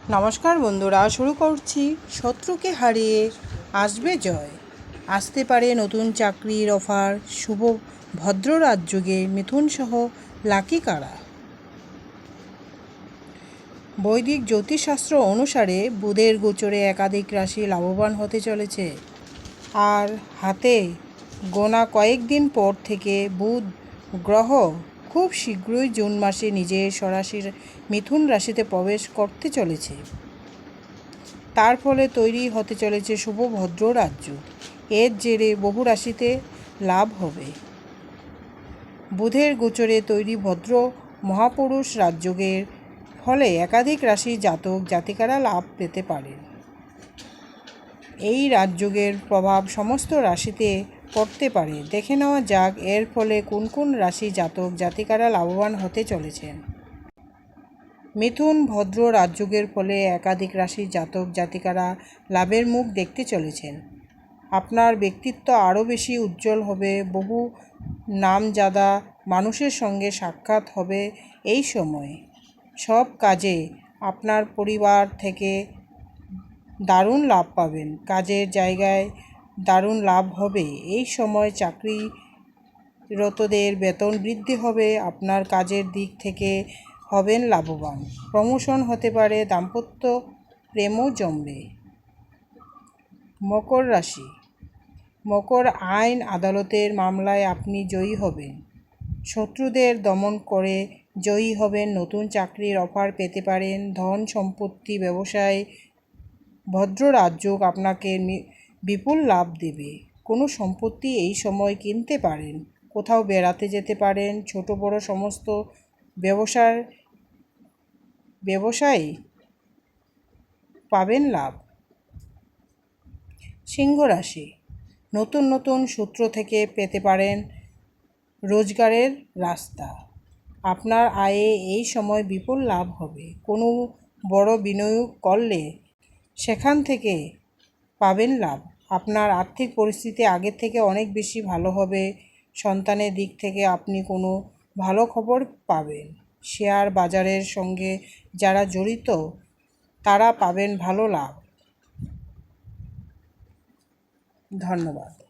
নমস্কার বন্ধুরা, শুরু করছি শত্রুকে হারিয়ে আসবে জয়। আসতে পারে নতুন চাকরির অফার, শুভ ভদ্র রাজযোগে মিথুন সহ লাকি কারা। বৈদিক জ্যোতিষশাস্ত্র অনুসারে বুধের গোচরে একাধিক রাশি লাভবান হতে চলেছে। আর হাতে গোনা কয়েকদিন পর থেকে বুধ গ্রহ খুব শীঘ্রই জুন মাসে নিজের সরাসরি মিথুন রাশিতে প্রবেশ করতে চলেছে। তার ফলে তৈরি হতে চলেছে শুভ ভদ্র রাজযোগ। এর জেরে বহু রাশিতে লাভ হবে। বুধের গোচরে তৈরি ভদ্র মহাপুরুষ রাজযোগের ফলে একাধিক রাশির জাতক জাতিকারা লাভ পেতে পারেন। এই রাজযোগের প্রভাব সমস্ত রাশিতে পড়তে পারে। দেখে নেওয়া যাক এর ফলে কোন কোন রাশি জাতক জাতিকারা লাভবান হতে চলেছেন। মিথুন ভদ্র রাজযোগের ফলে একাধিক রাশির জাতক জাতিকারা লাভের মুখ দেখতে চলেছেন। আপনার ব্যক্তিত্ব আরও বেশি উজ্জ্বল হবে। বহু নামজাদা মানুষের সঙ্গে সাক্ষাৎ হবে এই সময়। সব কাজে আপনার পরিবার থেকে দারুণ লাভ পাবেন। কাজের জায়গায় দারুণ লাভ হবে। এই সময় চাকরিরতদের বেতন বৃদ্ধি হবে। আপনার কাজের দিক থেকে হবেন লাভবান। প্রমোশন হতে পারে। দাম্পত্য প্রেমও জমবে। মকর রাশি। মকর, আইন আদালতের মামলায় আপনি জয়ী হবেন। শত্রুদের দমন করে জয়ী হবেন। নতুন চাকরির অফার পেতে পারেন। ধন সম্পত্তি ব্যবসায় ভদ্র রাজযোগ আপনাকে বিপুল লাভ দেবে। কোনো সম্পত্তি এই সময় কিনতে পারেন। কোথাও বেড়াতে যেতে পারেন। ছোট বড় সমস্ত ব্যবসায় পাবেন লাভ। সিংহ রাশি। নতুন নতুন সূত্র থেকে পেতে পারেন রোজগারের রাস্তা। আপনার আয়ে এই সময় বিপুল লাভ হবে। কোনো বড় বিনিয়োগ করলে সেখান থেকে পাবেন লাভ। আপনার আর্থিক পরিস্থিতি আগের থেকে অনেক বেশি ভালো হবে। সন্তানের দিক থেকে আপনি কোনো ভালো খবর পাবেন। শেয়ার বাজারের সঙ্গে যারা জড়িত তারা পাবেন ভালো লাভ। ধন্যবাদ।